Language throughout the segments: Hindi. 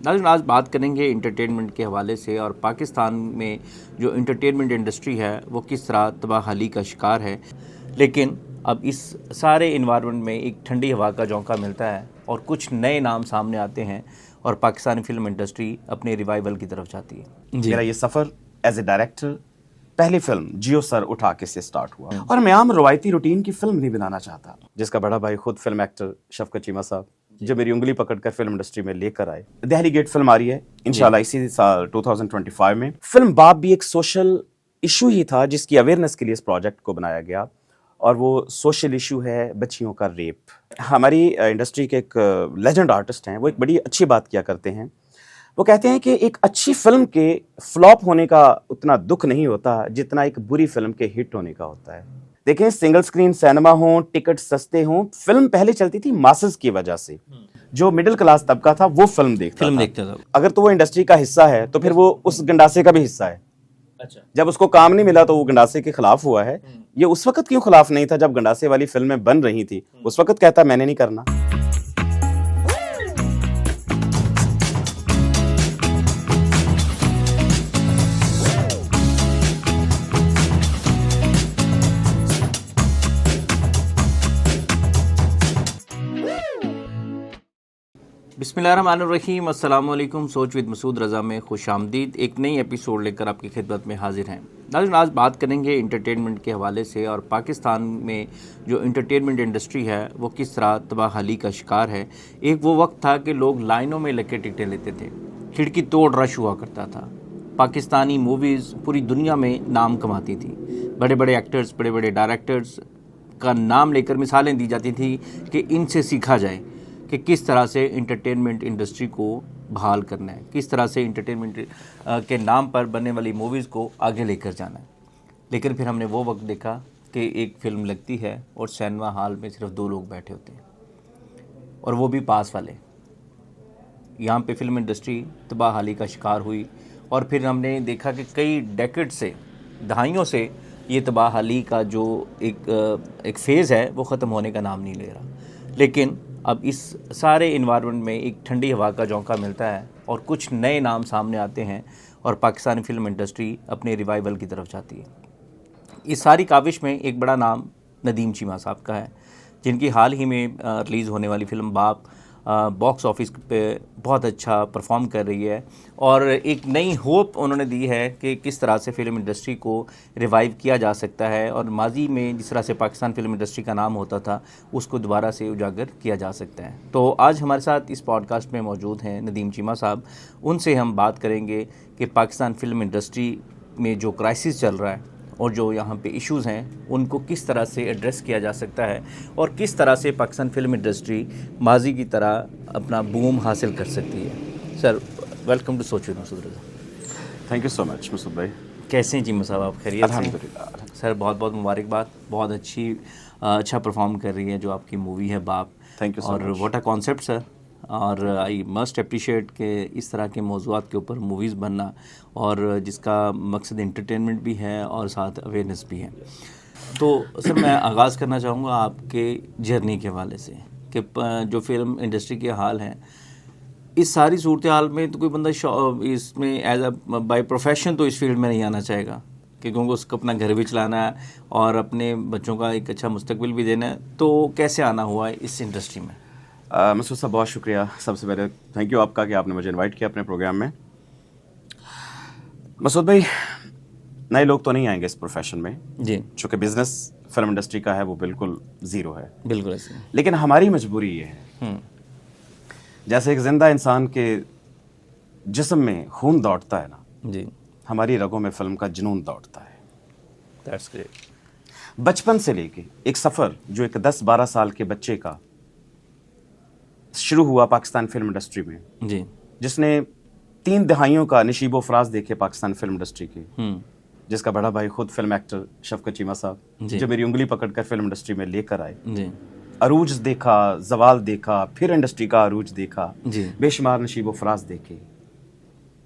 नाज़रीन, आज बात करेंगे इंटरटेनमेंट के हवाले से और पाकिस्तान में जो इंटरटेनमेंट इंडस्ट्री है वो किस तरह तबाहली का शिकार है। लेकिन अब इस सारे इन्वायरमेंट में एक ठंडी हवा का झोंका मिलता है और कुछ नए नाम सामने आते हैं और पाकिस्तानी फिल्म इंडस्ट्री अपने रिवाइवल की तरफ जाती है। मेरा ये सफ़र एज ए डायरेक्टर पहली फिल्म जियो सर उठा के से स्टार्ट हुआ और मैं आम रवायती रूटीन की फिल्म नहीं बनाना चाहता, जिसका बड़ा भाई खुद फिल्म एक्टर शफकत चीमा साहब जो मेरी उंगली पकड़कर फिल्म इंडस्ट्री में लेकर आए। दहली गेट फिल्म आ रही है इंशाल्लाह इसी साल 2025 में। फिल्म बाप भी एक सोशल इशू ही था जिसकी अवेयरनेस के लिए इस प्रोजेक्ट को बनाया गया और वो सोशल इशू है बच्चियों का रेप। हमारी इंडस्ट्री के एक लेजेंड आर्टिस्ट हैं, वो एक बड़ी अच्छी बात किया करते हैं। वो कहते हैं कि एक अच्छी फिल्म के फ्लॉप होने का उतना दुख नहीं होता जितना एक बुरी फिल्म के हिट होने का होता है। देखें, सिंगल स्क्रीन सिनेमा हो, टिकट सस्ते हों, फिल्म पहले चलती थी मासेस की वजह से। जो मिडिल क्लास तबका था वो फिल्म देखता था। अगर तो वो इंडस्ट्री का हिस्सा है तो फिर वो उस गंडासे का भी हिस्सा है। अच्छा। जब उसको काम नहीं मिला तो वो गंडासे के खिलाफ हुआ है। ये उस वक्त क्यों खिलाफ नहीं था जब गंडासे वाली फिल्में बन रही थी? उस वक्त कहता मैंने नहीं करना। बिस्मिल्लाहिर्रहमानिर्रहीम, अस्सलाम वालेकुम। सोच विद मसूद रज़ा में खुश आमदीद। एक नई एपिसोड लेकर आपकी खिदमत में हाजिर हैं। नाज़रीन, आज बात करेंगे इंटरटेनमेंट के हवाले से और पाकिस्तान में जो इंटरटेनमेंट इंडस्ट्री है वो किस तरह तबाहली का शिकार है। एक वो वक्त था कि लोग लाइनों में लग के टिकटें लेते थे, खिड़की तोड़ रश हुआ करता था। पाकिस्तानी मूवीज़ पूरी दुनिया में नाम कमाती थी। बड़े बड़े एक्टर्स, बड़े बड़े डायरेक्टर्स का नाम लेकर मिसालें दी जाती थी कि इनसे सीखा जाए कि किस तरह से इंटरटेनमेंट इंडस्ट्री को बहाल करना है, किस तरह से इंटरटेनमेंट के नाम पर बनने वाली मूवीज़ को आगे लेकर जाना है। लेकिन फिर हमने वो वक्त देखा कि एक फ़िल्म लगती है और सिनेमा हॉल में सिर्फ 2 लोग बैठे होते हैं और वो भी पास वाले। यहाँ पे फिल्म इंडस्ट्री तबाहली का शिकार हुई और फिर हमने देखा कि कई डेकेड से, दहाइयों से ये तबाहली का जो एक फ़ेज़ है वो ख़त्म होने का नाम नहीं ले रहा। लेकिन अब इस सारे इन्वायरमेंट में एक ठंडी हवा का झोंका मिलता है और कुछ नए नाम सामने आते हैं और पाकिस्तानी फिल्म इंडस्ट्री अपने रिवाइवल की तरफ जाती है। इस सारी काविश में एक बड़ा नाम नदीम चीमा साहब का है, जिनकी हाल ही में रिलीज़ होने वाली फ़िल्म बाप बॉक्स ऑफिस पे बहुत अच्छा परफॉर्म कर रही है और एक नई होप उन्होंने दी है कि किस तरह से फ़िल्म इंडस्ट्री को रिवाइव किया जा सकता है और माजी में जिस तरह से पाकिस्तान फिल्म इंडस्ट्री का नाम होता था उसको दोबारा से उजागर किया जा सकता है। तो आज हमारे साथ इस पॉडकास्ट में मौजूद हैं नदीम चीमा साहब। उनसे हम बात करेंगे कि पाकिस्तान फिल्म इंडस्ट्री में जो क्राइसिस चल रहा है और जो यहाँ पे इश्यूज़ हैं उनको किस तरह से एड्रेस किया जा सकता है और किस तरह से पाकिस्तान फिल्म इंडस्ट्री माजी की तरह अपना बूम हासिल कर सकती है। सर, वेलकम टू सोच with Masood Raza. Thank you so much Masood भाई। कैसे हैं जी साहब, आप खैरियत से? अल्हम्दुलिल्लाह। सर, बहुत बहुत मुबारकबाद। बहुत अच्छा परफॉर्म कर रही है जो आपकी मूवी है बाप। Thank you so much. और व्हाट अ कॉन्सेप्ट सर, और आई मस्ट अप्रिशिएट के इस तरह के मौज़ूआत के ऊपर मूवीज़ बनना और जिसका मकसद इंटरटेनमेंट भी है और साथ अवेयरनेस भी है। तो सर, मैं आगाज़ करना चाहूँगा आपके जर्नी के हवाले से कि जो फिल्म इंडस्ट्री के हाल हैं, इस सारी सूरत हाल में तो कोई बंदा इसमें एज अ बाय प्रोफेशन तो इस फील्ड में नहीं आना चाहेगा क्योंकि उसको अपना घर भी चलाना है और अपने बच्चों का एक अच्छा मुस्तकबिल भी देना है। तो कैसे आना हुआ है इस इंडस्ट्री में? मसूद साहब, बहुत शुक्रिया। सबसे पहले थैंक यू आपका कि आपने मुझे इनवाइट किया अपने प्रोग्राम में। मसूद भाई, नए लोग तो नहीं आएंगे इस प्रोफेशन में जी, चूँकि बिजनेस फिल्म इंडस्ट्री का है वो बिल्कुल ज़ीरो है। बिल्कुल ऐसे। लेकिन हमारी मजबूरी ये है, जैसे एक जिंदा इंसान के जिस्म में खून दौड़ता है ना जी, हमारी रगों में फिल्म का जुनून दौड़ता है। That's great. बचपन से लेके एक सफ़र जो एक 10-12 साल के बच्चे का शुरू हुआ पाकिस्तान फिल्म इंडस्ट्री में जी, जिसने 3 दहाइयों का नशीबो फराज देखे पाकिस्तान फिल्म इंडस्ट्री के, जिसका बड़ा भाई खुद फिल्म एक्टर शफकत चीमा साहब जो मेरी उंगली पकड़कर फिल्म इंडस्ट्री में लेकर आए जी। अरूज देखा, जवाल देखा, फिर इंडस्ट्री का अरूज देखा जी, बेशुमार नशीबो फराज देखे।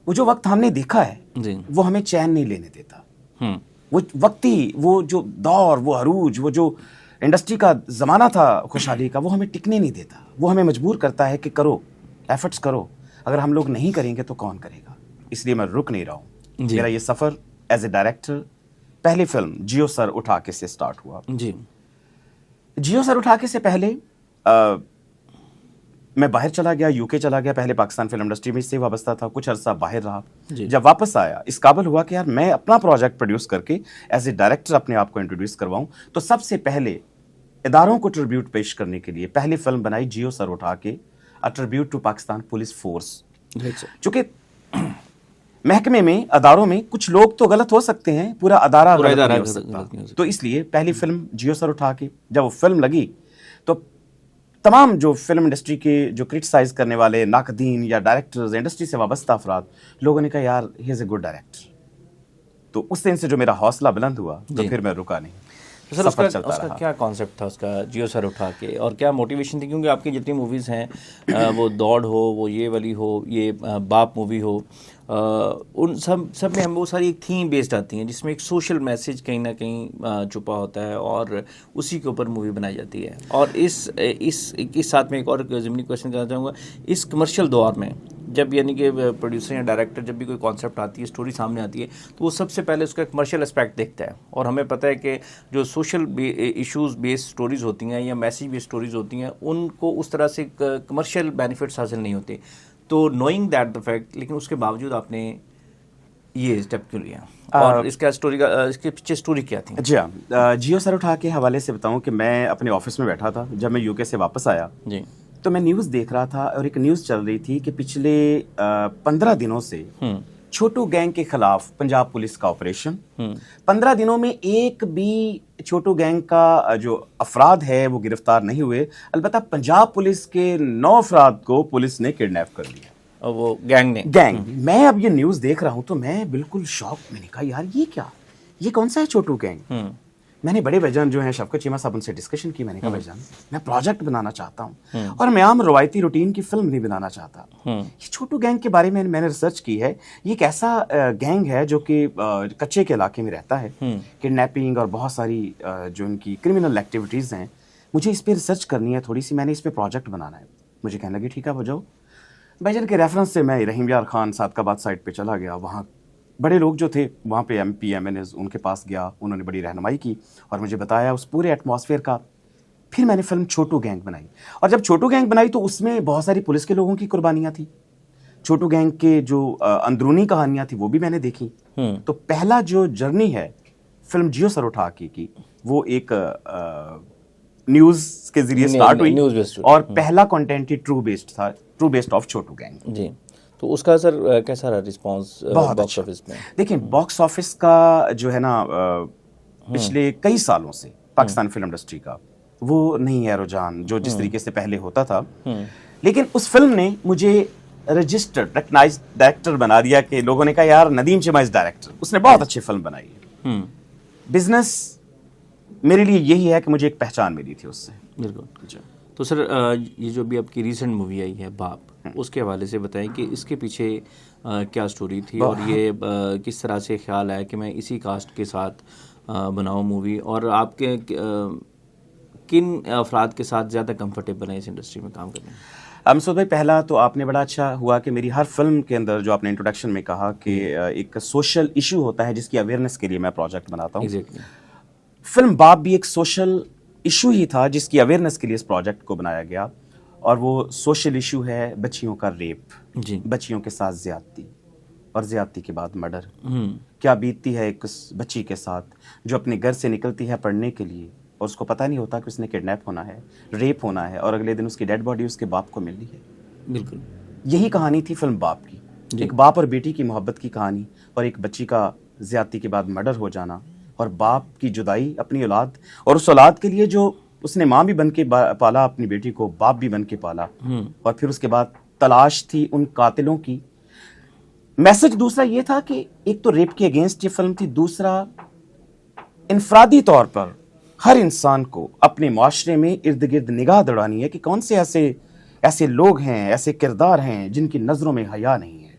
वो जो वक्त हमने देखा है जी, वो हमें चैन नहीं लेने देता। वो वक्ती, वो जो दौर, वो अरूज, वो जो इंडस्ट्री का ज़माना था खुशहाली का, वो हमें टिकने नहीं देता। वो हमें मजबूर करता है कि करो, एफर्ट्स करो, अगर हम लोग नहीं करेंगे तो कौन करेगा, इसलिए मैं रुक नहीं रहा हूँ। जी। मेरा ये सफ़र एज ए डायरेक्टर पहली फिल्म जियो सर उठा के से स्टार्ट हुआ। जी। जियो सर उठा के से पहले मैं बाहर चला गया, यूके चला गया, पहले पाकिस्तान फिल्म इंडस्ट्री में इससे वाबस्ता था, कुछ अरसा बाहर रहा। जब वापस आया इस काबिल हुआ कि यार मैं अपना प्रोजेक्ट प्रोड्यूस करके एज ए डायरेक्टर अपने आप को इंट्रोड्यूस करवाऊं, तो सबसे पहले इदारों को ट्रिब्यूट पेश करने के लिए पहली फिल्म बनाई जियो सर उठा के, a tribute to Pakistan police force. चूंकि महकमे में, अदारों में कुछ लोग तो गलत हो सकते हैं, पूरा अदारा गलत नहीं हो सकता, तो इसलिए पहली फिल्म जियो सर उठा के जब वो फिल्म लगी तो तमाम जो फिल्म इंडस्ट्री के जो क्रिटिसाइज करने वाले नाकदीन या डायरेक्टर्स, इंडस्ट्री से वाबस्ता अफराद, लोगों ने कहा यार he is a good director. तो उस दिन से जो मेरा हौसला बुलंद हुआ तो फिर मैं रुका नहीं। तो सर उसका क्या कॉन्सेप्ट था उसका, जियो सर उठा के, और क्या मोटिवेशन थी? क्योंकि आपकी जितनी मूवीज़ हैं वो दौड़ हो, वो ये वाली हो, ये बाप मूवी हो, उन सब में हम वो सारी एक थीम बेस्ड आती हैं जिसमें एक सोशल मैसेज कहीं ना कहीं छुपा होता है और उसी के ऊपर मूवी बनाई जाती है। और इस साथ में एक और ज़मीनी क्वेश्चन करना चाहूँगा, इस कमर्शियल दौर में जब यानी कि प्रोड्यूसर या डायरेक्टर जब भी कोई कॉन्सेप्ट आती है, स्टोरी सामने आती है, तो वो सबसे पहले उसका कमर्शियल एस्पेक्ट देखता है। और हमें पता है कि जो सोशल इश्यूज़ बेस्ड स्टोरीज़ होती हैं या मैसेज बेस्ड स्टोरीज़ होती हैं, उनको उस तरह से कमर्शियल बेनिफिट्स हासिल नहीं होते। तो नोइंग दैट द फैक्ट, लेकिन उसके बावजूद आपने ये स्टेप क्यों लिया, और इसके पीछे स्टोरी क्या थी? जी हाँ, जियो सर उठा के हवाले से बताऊं कि मैं अपने ऑफिस में बैठा था जब मैं यूके से वापस आया जी, तो मैं न्यूज़ देख रहा था और एक न्यूज़ चल रही थी कि पिछले 15 दिनों से छोटू गैंग के खिलाफ पंजाब पुलिस का ऑपरेशन, 15 दिनों में एक भी छोटू गैंग का जो अफराद है वो गिरफ्तार नहीं हुए। अलबत्ता पंजाब पुलिस के 9 अफराद को पुलिस ने किडनैप कर लिया, और वो गैंग। मैं अब ये न्यूज़ देख रहा हूं तो मैं बिल्कुल शॉक। मैंने कहा यार ये क्या, ये कौन सा है छोटू गैंग? मैंने बड़े भाईजान जो हैं शफकत चीमा साहब, उनसे डिस्कशन की। मैंने कहा भाईजान मैं प्रोजेक्ट बनाना चाहता हूँ और मैं आम रवायती रूटीन की फिल्म नहीं बनाना चाहता। ये छोटू गैंग के बारे में मैंने रिसर्च की है। ये एक ऐसा गैंग है जो कि कच्चे के इलाके में रहता है, किडनैपिंग और बहुत सारी जो इनकी क्रिमिनल एक्टिविटीज़ हैं, मुझे इस पर रिसर्च करनी है थोड़ी सी, मैंने इस पर प्रोजेक्ट बनाना है। मुझे कहने लगी ठीक है हो जाओ। भाईजान के रेफरेंस से मैं रहीम यार खान सादकाबाद साइड पे चला गया। वहाँ बड़े लोग जो थे वहाँ पे MP MNAs उनके पास गया, उन्होंने बड़ी रहनुमाई की और मुझे बताया उस पूरे एटमॉस्फेयर का। फिर मैंने फिल्म छोटू गैंग बनाई, और जब छोटू गैंग बनाई तो उसमें बहुत सारी पुलिस के लोगों की कुर्बानियाँ थी, छोटू गैंग के जो अंदरूनी कहानियाँ थी वो भी मैंने देखी। तो पहला जो जर्नी है फिल्म जियो सर उठा के की, वो एक न्यूज़ के जरिए स्टार्ट हुई और पहला कंटेंट ही true based of Chhotu gang. जी, तो उसका सर कैसा रहा रिस्पांस बॉक्स ऑफिस में? देखिए बॉक्स ऑफिस का जो है ना पिछले कई सालों से पाकिस्तान फिल्म इंडस्ट्री का वो नहीं है रुझान जो जिस तरीके से पहले होता था। लेकिन उस फिल्म ने मुझे रजिस्टर्ड रिकग्नाइज्ड डायरेक्टर बना दिया कि लोगों ने कहा यार नदीम चीमा इज डायरेक्टर, उसने बहुत अच्छी फिल्म बनाई है। बिजनेस मेरे लिए यही है कि मुझे एक पहचान मिली थी उससे। बिल्कुल। तो सर ये जो भी आपकी रीसेंट मूवी आई है बाप, उसके हवाले से बताएं कि इसके पीछे क्या स्टोरी थी और ये किस तरह से ख्याल आया कि मैं इसी कास्ट के साथ बनाऊं मूवी, और आपके किन अफराद के साथ ज़्यादा कंफर्टेबल हैं इस इंडस्ट्री में काम करने में? मसूद भाई, पहला तो आपने बड़ा अच्छा हुआ कि मेरी हर फिल्म के अंदर जो आपने इंट्रोडक्शन में कहा कि एक सोशल इशू होता है जिसकी अवेयरनेस के लिए मैं प्रोजेक्ट बनाता हूँ। फिल्म बाप भी एक सोशल इशू ही था जिसकी अवेयरनेस के लिए इस प्रोजेक्ट को बनाया गया, और वो सोशल इशू है बच्चियों का रेप, बच्चियों के साथ ज्यादती, और ज्यादती के बाद मर्डर। क्या बीतती है एक बच्ची के साथ जो अपने घर से निकलती है पढ़ने के लिए और उसको पता नहीं होता कि उसने किडनैप होना है, रेप होना है, और अगले दिन उसकी डेड बॉडी उसके बाप को मिलनी है। बिल्कुल यही कहानी थी फिल्म बाप की, एक बाप और बेटी की मोहब्बत की कहानी, और एक बच्ची का ज्यादती के बाद मर्डर हो जाना, और बाप की जुदाई अपनी औलाद, और उस औलाद के लिए जो उसने माँ भी बन के पाला, अपनी बेटी को बाप भी बन के पाला, और फिर उसके बाद तलाश थी उन कातिलों की। मैसेज दूसरा ये था कि एक तो रेप के अगेंस्ट ये फिल्म थी, दूसरा इनफरादी तौर पर हर इंसान को अपने माशरे में इर्द गिर्द निगाह दौड़ानी है कि कौन से ऐसे लोग हैं, ऐसे किरदार हैं जिनकी नज़रों में हया नहीं है,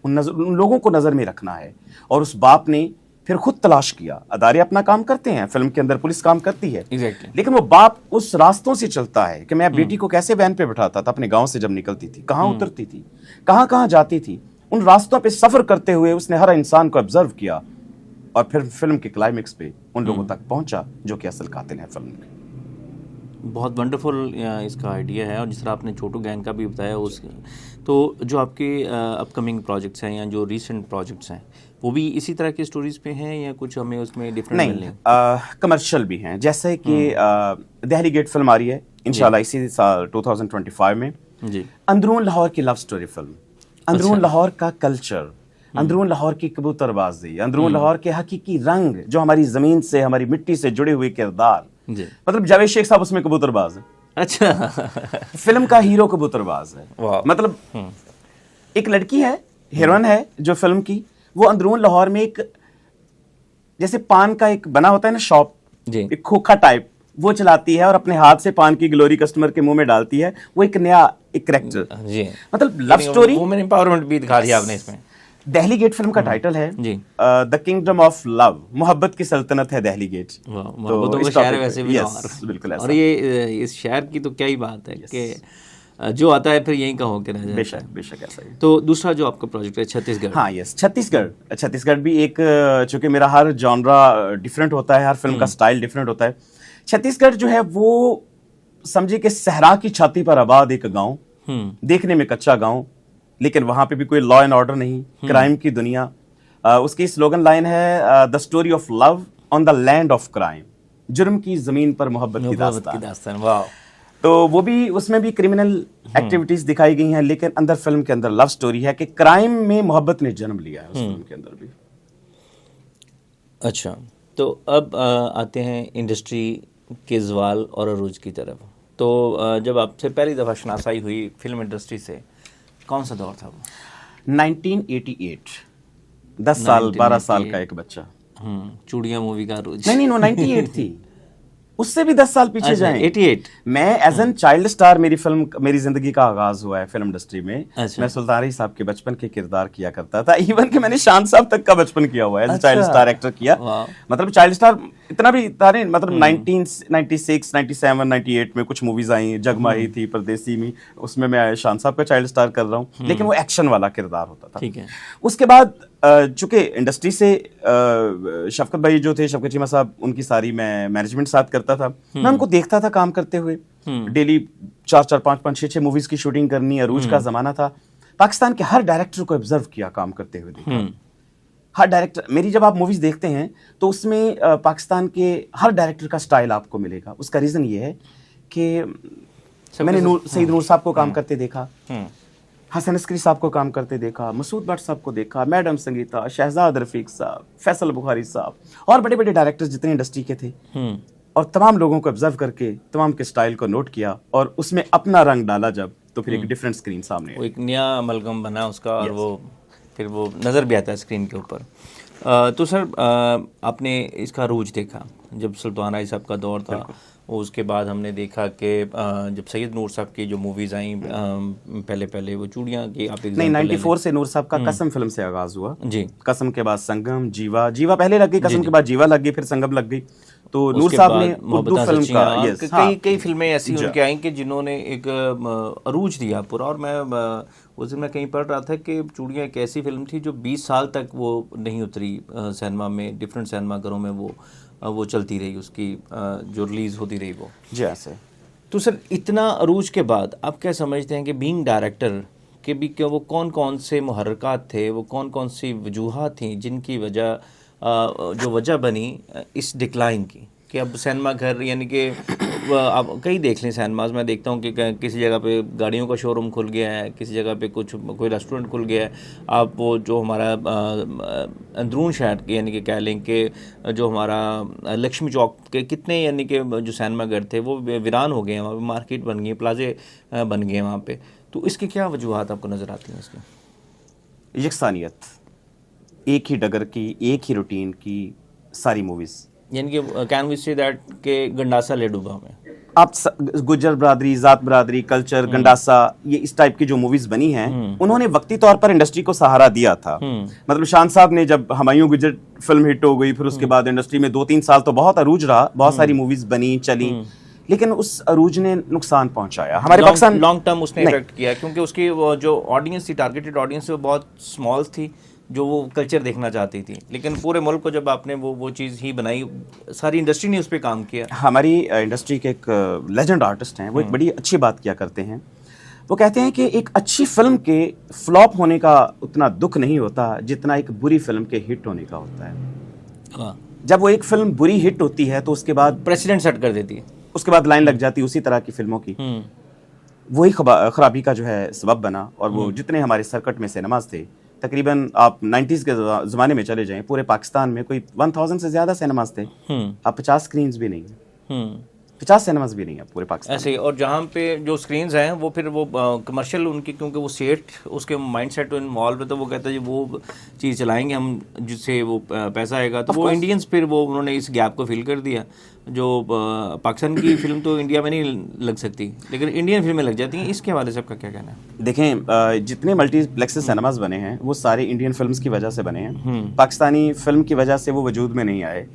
उन लोगों को नज़र में रखना है। और उस बाप ने फिर खुद तलाश किया। अदारे अपना काम करते हैं, फिल्म के अंदर पुलिस काम करती है, एग्जैक्टली। लेकिन वो बाप उस रास्तों से चलता है कि मैं बेटी को कैसे वैन पे बिठाता था अपने गांव से जब निकलती थी, कहाँ उतरती थी, कहाँ कहाँ जाती थी। उन रास्तों पे सफर करते हुए उसने हर इंसान को ऑब्जर्व किया और फिर फिल्म के क्लाइमेक्स पे उन लोगों तक पहुंचा जो कि असल कातिल है फिल्म के। बहुत वंडरफुल इसका आइडिया है। और जिस तरह आपने छोटू गैंग का भी बताया, उस तो जो आपके अपकमिंग प्रोजेक्ट्स हैं या जो रीसेंट प्रोजेक्ट्स हैं वो भी इसी तरह की स्टोरीज पे हैं या कुछ हमें उसमें डिफरेंट मिले? नहीं, कमर्शियल भी हैं, जैसे कि दहली गेट फिल्म आ रही है इंशाल्लाह इसी साल 2025 में जी। अंदरून लाहौर की लव स्टोरी फिल्म, अंदरून लाहौर का कल्चर, अंदरून लाहौर की कबूतरबाजी, अंदरून लाहौर के हकीकी रंग, जो हमारी जमीन से हमारी मिट्टी से जुड़े हुए किरदार। जी। मतलब जावेद शेख साहब उसमें कबूतरबाज है। अच्छा। फिल्म का हीरो कबूतरबाज है। वाह। मतलब एक लड़की है, हीरोइन है जो फिल्म की, वो अंदरून लाहौर में एक जैसे पान का एक बना होता है ना शॉप, जी। एक खोखा टाइप, वो चलाती है और अपने हाथ से पान की ग्लोरी कस्टमर के मुंह में डालती है। वो एक नया एक करेक्टर, जी। मतलब लव स्टोरी, वुमेन एम्पावरमेंट भी दिखा दिया आपने इसमें। दहली गेट फिल्म का टाइटल है जी। द किंगडम ऑफ लव, मोहब्बत की सल्तनत है दहली गेट। मोहब्बतों का शहर है वैसे भी लाहौर। बिल्कुल ऐसा। और ये इस शहर की तो क्या ही बात है कि जो आता है फिर यहीं का होकर रह जाता है। बेशक बेशक ऐसा ही। तो दूसरा जो आपका प्रोजेक्ट है छत्तीसगढ़। हाँ यस, छत्तीसगढ़। छत्तीसगढ़ भी एक, चूंकि मेरा हर जॉनरा डिफरेंट होता है, हर फिल्म का स्टाइल डिफरेंट होता है। छत्तीसगढ़ जो है वो समझिए कि सहरा की छाती पर आबाद एक गांव, देखने में कच्चा गांव, लेकिन वहां पे भी कोई लॉ एंड ऑर्डर नहीं, क्राइम की दुनिया। उसकी स्लोगन लाइन है the story of love on the land of crime, जुर्म की जमीन पर मोहब्बत की दास्तान। वाह। तो वो भी, उसमें भी क्रिमिनल एक्टिविटीज दिखाई गई हैं, लेकिन अंदर फिल्म के अंदर लव स्टोरी है कि क्राइम में मोहब्बत ने जन्म लिया है उस फिल्म के अंदर भी। अच्छा, तो अब आते हैं इंडस्ट्री के जवाल और अरूज की तरफ। तो जब आपसे पहली दफ़ा शनासाई हुई फिल्म इंडस्ट्री से, कौन सा दौर था वो? 1988, 10 साल 12 साल का एक बच्चा। चूड़ियाँ मूवी का अरूज। नहीं 98 थी, उससे भी 10 साल पीछे जाएं। 88 मैं एज एन चाइल्ड स्टार, मेरी जिंदगी का आगाज हुआ है फिल्म इंडस्ट्री में। मैं सुल्तान रही साहब के बचपन के किरदार किया करता था, इवन कि मैंने शान साहब तक का बचपन किया हुआ है, एज चाइल्ड स्टार एक्टर किया। मतलब चाइल्ड स्टार इतना भी था नहीं, मतलब 1996, 97, 98 में कुछ मूवीज आई, जगमाही थी, परदेसी में, उसमें मैं शान साहब का चाइल्ड स्टार कर रहा हूँ, लेकिन वो एक्शन वाला किरदार होता था। ठीक है। उसके बाद चूंकि इंडस्ट्री से शफकत भाई जो थे, शफकत चीमा साहब, उनकी सारी मैं मैनेजमेंट साथ करता था, मैं उनको देखता था काम करते हुए। डेली 4-4, 5-5, 6-6 मूवीज की शूटिंग करनी, अरूज का जमाना था। पाकिस्तान के हर डायरेक्टर को ऑब्जर्व किया काम करते हुए, देखा हर डायरेक्टर। मेरी जब आप मूवीज देखते हैं तो उसमें पाकिस्तान के हर डायरेक्टर का स्टाइल आपको मिलेगा। उसका रीजन ये है कि मैंने सईद नूर साहब को काम करते देखा, हसन अस्करी साहब को काम करते देखा, मसूद भट्ट साहब को देखा, मैडम संगीता, शहजाद रफीक साहब, फैसल बुखारी साहब, और बड़े बड़े डायरेक्टर्स जितने इंडस्ट्री के थे, और तमाम लोगों को ऑब्जर्व करके तमाम के स्टाइल को नोट किया और उसमें अपना रंग डाला जब, तो फिर एक डिफरेंट स्क्रीन सामने, वो एक नया अमलगम बना उसका। और वो फिर वो नज़र भी आता है स्क्रीन के ऊपर। तो सर आपने इसका रूज देखा जब सुल्तान राय साहब का दौर था, उसके बाद हमने देखा कि जब सैयद नूर साहब की जो मूवीज़ आई पहले वो चूड़ियाँ की, आप नहीं 94 से नूर साहब का कसम फिल्म से आगाज हुआ जी। कसम के बाद संगम, जीवा पहले लग गई, कसम के बाद जीवा लग गई, फिर संगम लग गई। तो नूर साहब ने उर्दू फिल्म का कई फिल्में ऐसी उनके आई कि जिन्होंने एक अरूज दिया पूरा। और मैं उस दिन मैं कहीं पढ़ रहा था कि चूड़ियाँ एक ऐसी फिल्म थी जो 20 साल तक वो नहीं उतरी सिनेमा में, डिफरेंट सिनेमा घरों में वो चलती रही, उसकी जो रिलीज़ होती रही वो। जी ऐसे। तो सर इतना अरूज के बाद आप क्या समझते हैं कि बीइंग डायरेक्टर के भी क्या वो कौन कौन से मुहर्रिकात थे, वो कौन कौन सी वजूहात थी जिनकी वजह बनी इस डिक्लाइन की, कि अब सिनेमा घर, यानी कि आप कई देख लें सिनेमाज, मैं देखता हूँ कि किसी जगह पे गाड़ियों का शोरूम खुल गया है, किसी जगह पे कोई रेस्टोरेंट खुल गया है। आप वो जो हमारा अंदरून शहर के, यानी कि कह लें कि जो हमारा लक्ष्मी चौक के कितने, यानी कि जो सिनेमा घर थे वो वीरान हो गए हैं, वहाँ पर मार्केट बन गई, प्लाजे बन गए हैं वहाँ पर। तो इसकी क्या वजूहत आपको नज़र आती हैं इसकी? यकसानियत, एक ही डगर की, एक ही रूटीन की सारी मूवीज़, यानी कि कैन वी से दैट के गंडासा ले डूबा में आप गुज्जर बरादरी, जात बरादरी, कल्चर, गंडासा, ये इस टाइप की जो मूवीज बनी हैं, उन्होंने वक्ती तौर पर इंडस्ट्री को सहारा दिया था। मतलब शान साहब ने जब हुमायूं गुज्जर फिल्म हिट हो गई, फिर उसके बाद इंडस्ट्री में 2-3 साल तो बहुत अरूज रहा, बहुत सारी मूवीज बनी चली, लेकिन उस अरूज ने नुकसान पहुंचाया हमारे पाकिस्तान। लॉन्ग टर्म उसने इफेक्ट किया, क्योंकि उसकी वो जो ऑडियंस थी, टारगेटेड ऑडियंस वो बहुत स्मॉल थी, जो वो कल्चर देखना चाहती थी। लेकिन पूरे मुल्क को जब आपने वो चीज़ ही बनाई, सारी इंडस्ट्री ने उस पर काम किया। हमारी इंडस्ट्री के एक लेजेंड आर्टिस्ट हैं, वो एक बड़ी अच्छी बात किया करते हैं। वो कहते हैं कि एक अच्छी फिल्म के फ्लॉप होने का उतना दुख नहीं होता जितना एक बुरी फिल्म के हिट होने का होता है। हाँ। जब वो एक फिल्म बुरी हिट होती है तो उसके बाद प्रेसिडेंट सेट कर देती है, उसके बाद लाइन लग जाती है उसी तरह की फिल्मों की। वही खराबी का जो है सबब बना। और वो जितने हमारे सर्किट में सिनेमाज थे, तकरीबन आप 90s के ज़माने में चले जाएं, पूरे पाकिस्तान में कोई 1000 से ज़्यादा सिनेमाज थे। आप 50 स्क्रीन्स भी नहीं है, 50 सिनेमाज भी नहीं है पूरे पाकिस्तान ऐसे ही। और जहाँ पे जो स्क्रीन्स हैं वो फिर वो कमर्शियल उनकी, क्योंकि वो सेट उसके माइंडसेट इन्वॉल्व है, तो वो कहता है जी वो चीज़ चलाएंगे हम जिससे वो पैसा आएगा। तो वो इंडियंस फिर वो उन्होंने इस गैप को फिल कर दिया। जो पाकिस्तान की फिल्म तो इंडिया में नहीं लग सकती, लेकिन इंडियन फिल्में लग जाती हैं। इसके हवाले से आपका क्या कहना है? देखें, जितने मल्टीप्लेक्स सिनेमाज बने हैं वो सारे इंडियन फिल्म्स की वजह से बने हैं, पाकिस्तानी फिल्म की वजह से वो वजूद में नहीं आए।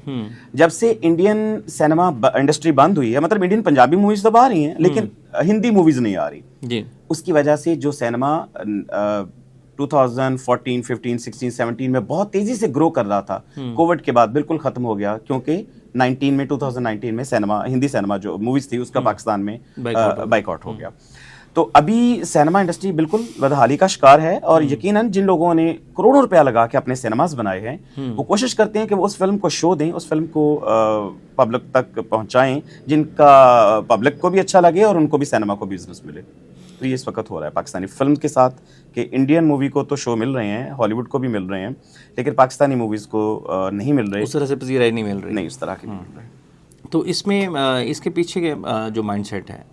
जब से इंडियन सिनेमा इंडस्ट्री बंद हुई है, मतलब इंडियन पंजाबी मूवीज तो आ रही हैं, लेकिन हिंदी मूवीज नहीं आ रही जी। उसकी वजह से जो सिनेमा 2014, 15, 16, 17 में बहुत तेजी से ग्रो कर रहा था, कोविड के बाद बिल्कुल खत्म हो गया, क्योंकि 2019 में सिनेमा, हिंदी सिनेमा जो मूवीज थी उसका पाकिस्तान में बाइकआउट हो गया। तो अभी सिनेमा इंडस्ट्री बिल्कुल बदहाली का शिकार है। और यकीनन जिन लोगों ने करोड़ों रुपया लगा के अपने सिनेमाज बनाए हैं, वो कोशिश करते हैं कि वो उस फिल्म को शो दें, उस फिल्म को पब्लिक तक पहुंचाएं, जिनका पब्लिक को भी अच्छा लगे और उनको भी सिनेमा को बिजनेस मिले। तो ये इस वक्त हो रहा है पाकिस्तानी फिल्म के साथ, कि इंडियन मूवी को तो शो मिल रहे हैं, हॉलीवुड को भी मिल रहे हैं, लेकिन पाकिस्तानी मूवीज को नहीं मिल रहे, उस तरह से पजीराई नहीं मिल रही, नहीं उस तरह की मिल रही। तो इसमें इसके पीछे के जो माइंडसेट है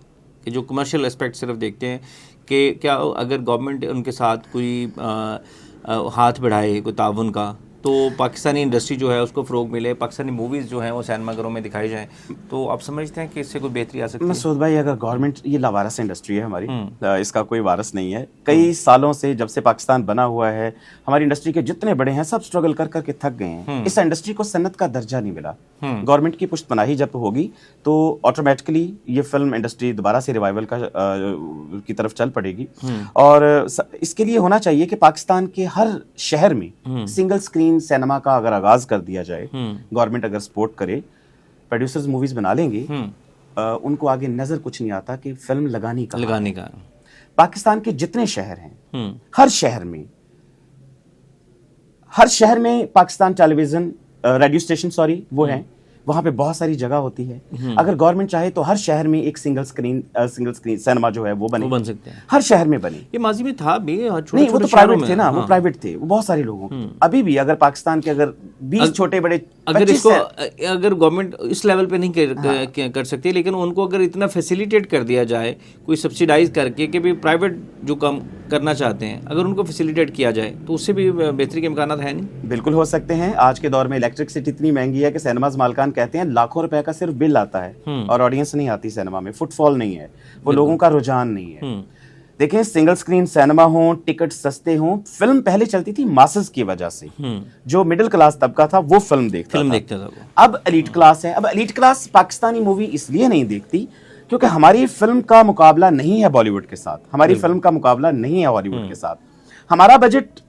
कि जो कमर्शियल एस्पेक्ट सिर्फ देखते हैं, कि क्या अगर गवर्नमेंट उनके साथ कोई हाथ बढ़ाए, कोई ताउन का, तो पाकिस्तानी इंडस्ट्री जो है उसको फ़रोग मिले, पाकिस्तानी मूवीज़ जो हैं वो सिनेमाघरों में दिखाई जाएं, तो आप समझते हैं कि इससे कोई बेहतरी आ सकती है? मसूद भाई, अगर गवर्नमेंट, ये लावारस इंडस्ट्री है हमारी, इसका कोई वारस नहीं है। कई सालों से जब से पाकिस्तान बना हुआ है, हमारी इंडस्ट्री के जितने बड़े हैं सब स्ट्रगल कर करके थक गए हैं। इस इंडस्ट्री को सन्नत का दर्जा नहीं मिला। गवर्नमेंट की पुश्तपनाही जब होगी तो ऑटोमेटिकली ये फिल्म इंडस्ट्री दोबारा से रिवाइवल की तरफ चल पड़ेगी। और इसके लिए होना चाहिए कि पाकिस्तान के हर शहर में सिंगल स्क्रीन सिनेमा का अगर आगाज कर दिया जाए, गवर्नमेंट अगर सपोर्ट करे, प्रोड्यूसर्स मूवीज बना लेंगे, उनको आगे नजर कुछ नहीं आता कि फिल्म लगाने का। पाकिस्तान के जितने शहर हैं, हर शहर में पाकिस्तान टेलीविजन, रेडियो स्टेशन वो हैं, वहां पे बहुत सारी जगह होती है। अगर गवर्नमेंट चाहे तो हर शहर में एक सिंगल स्क्रीन सिनेमा जो है वो बन सकते हैं, हर शहर में बने। ये माजी में था भी, नहीं वो तो प्राइवेट थे ना, वो प्राइवेट थे, वो बहुत सारे लोगों के। अभी भी अगर पाकिस्तान के अगर 20 छोटे बड़े, अगर इसको अगर गवर्नमेंट इस लेवल पे नहीं कर सकती, लेकिन उनको अगर इतना फैसिलिटेट कर दिया जाए, कोई सब्सिडाइज करके, कि भी प्राइवेट जो काम करना चाहते हैं अगर उनको फैसिलिटेट किया जाए, तो उससे भी बेहतरी के इम्कान है। नहीं, बिल्कुल हो सकते हैं। आज के दौर में इलेक्ट्रिसिटी इतनी महंगी है कि सिनेमाज मालकान कहते हैं लाखों रुपए का सिर्फ बिल आता है और ऑडियंस नहीं आती सिनेमा में, फुटफॉल नहीं है, वो लोगों का रुझान नहीं है। देखें, सिंगल स्क्रीन सिनेमा हो, टिकट सस्ते हो, फिल्म पहले चलती थी मासेस की वजह से, जो मिडिल क्लास तबका था वो फिल्म देखता था। अब एलीट क्लास है। अब एलीट क्लास पाकिस्तानी मूवी इसलिए नहीं देखती क्योंकि हमारी फिल्म का मुकाबला नहीं है बॉलीवुड के साथ, हमारी फिल्म का मुकाबला नहीं है हॉलीवुड के साथ। हमारा बजट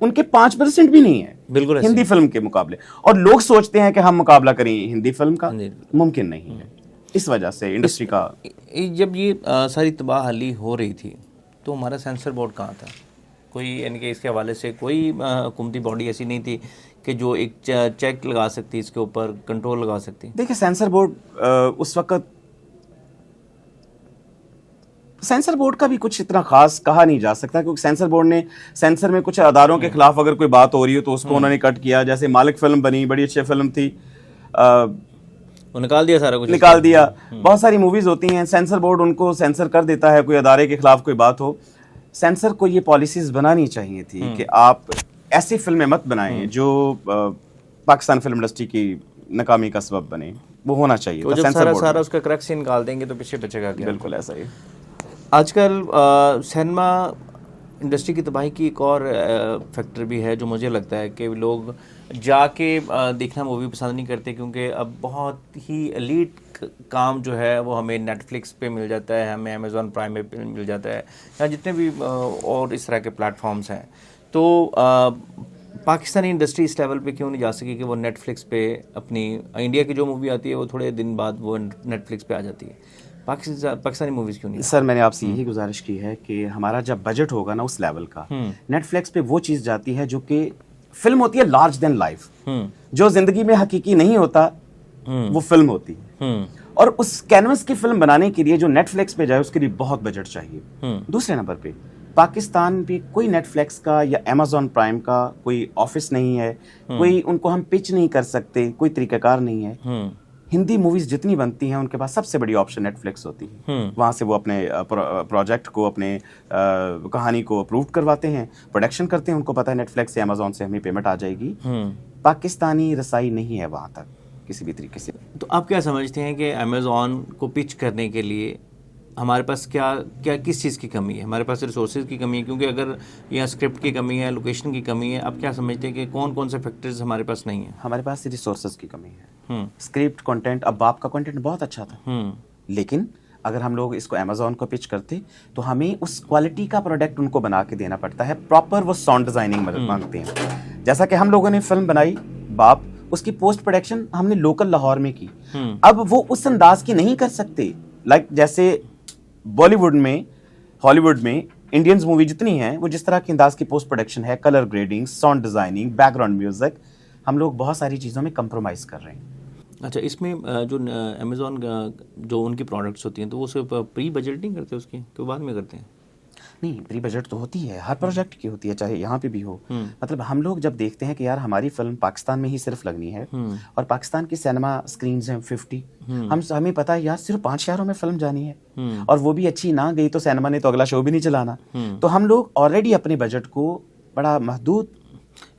उनके 5% भी नहीं है बिल्कुल हिंदी फिल्म के मुकाबले, और लोग सोचते हैं कि हम मुकाबला करें हिंदी फिल्म का, मुमकिन नहीं है। इस वजह से इंडस्ट्री का, जब ये सारी तबाहली हो रही थी तो हमारा सेंसर बोर्ड कहाँ था? कोई, यानी कि इसके हवाले से कोई हुकूमती बॉडी ऐसी नहीं थी कि जो एक चेक लगा सकती, इसके ऊपर कंट्रोल लगा सकती? देखिए, सेंसर बोर्ड उस वक्त, सेंसर बोर्ड का भी कुछ इतना खास कहा नहीं जा सकता, क्योंकि सेंसर बोर्ड ने, सेंसर में कुछ अदारों के खिलाफ अगर कोई बात हो रही हो तो उसको उन्होंने कट किया। जैसे मालिक फिल्म बनी, बड़ी अच्छी फिल्म थी, वो निकाल दिया, सारा कुछ निकाल दिया। बहुत सारी मूवीज होती हैं, सेंसर बोर्ड उनको सेंसर कर देता है। कोई अदारे के खिलाफ कोई बात हो, सेंसर को ये पॉलिसीज बनानी चाहिए थी कि आप ऐसी फिल्में मत बनाएं जो पाकिस्तान फिल्म इंडस्ट्री की नाकामी का सबब बने। वो होना चाहिए तो था जब सेंसर सारा बोर्ड सारा में। उसका क्रक्स निकाल देंगे तो पीछे बचेगा क्या? बिल्कुल ऐसा ही। आजकल सिनेमा इंडस्ट्री की तबाही की एक और फैक्टर भी है जो मुझे लगता है कि लोग जाके देखना मूवी पसंद नहीं करते, क्योंकि अब बहुत ही एलीट काम जो है वो हमें नेटफ्लिक्स पे मिल जाता है, हमें अमेज़ॉन प्राइम पे मिल जाता है, या जितने भी और इस तरह के प्लेटफॉर्म्स हैं। तो पाकिस्तानी इंडस्ट्री इस लेवल पे क्यों नहीं जा सकी कि वो नेटफ्लिक्स पे अपनी इंडिया की जो मूवी आती है वो थोड़े दिन बाद वो नेटफ्लिक्स पे आ जाती है? पाकिस्तानी मूवीज़ क्यों नहीं? सर मैंने आपसे यही गुजारिश की है कि हमारा जब बजट होगा ना उस लेवल का, नेटफ्लिक्स पे वो चीज़ जाती है जो कि फिल्म होती है लार्ज देन लाइफ, जो जिंदगी में हकीकी नहीं होता वो फिल्म होती है। और उस कैनवस की फिल्म बनाने के लिए जो नेटफ्लिक्स पे जाए उसके लिए बहुत बजट चाहिए। दूसरे नंबर पे पाकिस्तान भी कोई नेटफ्लिक्स का या अमेज़ॉन प्राइम का कोई ऑफिस नहीं है, कोई उनको हम पिच नहीं कर सकते, कोई तरीकाकार नहीं है। हिंदी मूवीज जितनी बनती हैं उनके पास सबसे बड़ी ऑप्शन नेटफ्लिक्स होती है। वहां से वो अपने प्रोजेक्ट को, अपने कहानी को अप्रूव करवाते हैं, प्रोडक्शन करते हैं, उनको पता है नेटफ्लिक्स से अमेज़ॉन से हमें पेमेंट आ जाएगी। पाकिस्तानी रसाई नहीं है वहां तक किसी भी तरीके से। तो आप क्या समझते हैं कि अमेज़ॉन को पिच करने के लिए हमारे पास क्या क्या किस चीज़ की कमी है? हमारे पास रिसोर्सेज की कमी है, क्योंकि अगर यहाँ स्क्रिप्ट की कमी है, लोकेशन की कमी है, आप क्या समझते हैं कि कौन कौन से फैक्टर्स हमारे पास नहीं है? हमारे पास रिसोर्सेज की कमी है। स्क्रिप्ट, कंटेंट, अब बाप का कंटेंट बहुत अच्छा था, लेकिन अगर हम लोग इसको अमेज़ॉन को पिच करते तो हमें उस क्वालिटी का प्रोडक्ट उनको बना के देना पड़ता है। प्रॉपर वो साउंड डिजाइनिंग मांगते हैं। जैसा कि हम लोगों ने फिल्म बनाई बाप, उसकी पोस्ट प्रोडक्शन हमने लोकल लाहौर में की। अब वो उस अंदाज की नहीं कर सकते। लाइक जैसे बॉलीवुड में, हॉलीवुड में इंडियंस मूवी जितनी है वो जिस तरह की अंदाज की पोस्ट प्रोडक्शन है, colour grading, sound designing, background music, हम लोग बहुत सारी चीज़ों में कंप्रोमाइज़ कर रहे हैं। अच्छा, इसमें जो अमेज़ॉन जो उनकी प्रोडक्ट्स होती हैं तो वो सिर्फ प्री बजट नहीं करते उसकी, तो बाद में करते हैं? नहीं, प्री बजट तो होती है, हर प्रोजेक्ट की होती है, चाहे यहाँ पे भी हो। मतलब हम लोग जब देखते हैं कि यार हमारी फिल्म पाकिस्तान में ही सिर्फ लगनी है और पाकिस्तान की सिनेमा स्क्रीन्स हैं 50, हमें पता है यार सिर्फ 5 शहरों में फिल्म जानी है और वो भी अच्छी ना गई तो सिनेमा ने तो अगला शो भी नहीं चलाना। तो हम लोग ऑलरेडी अपने बजट को बड़ा महदूद,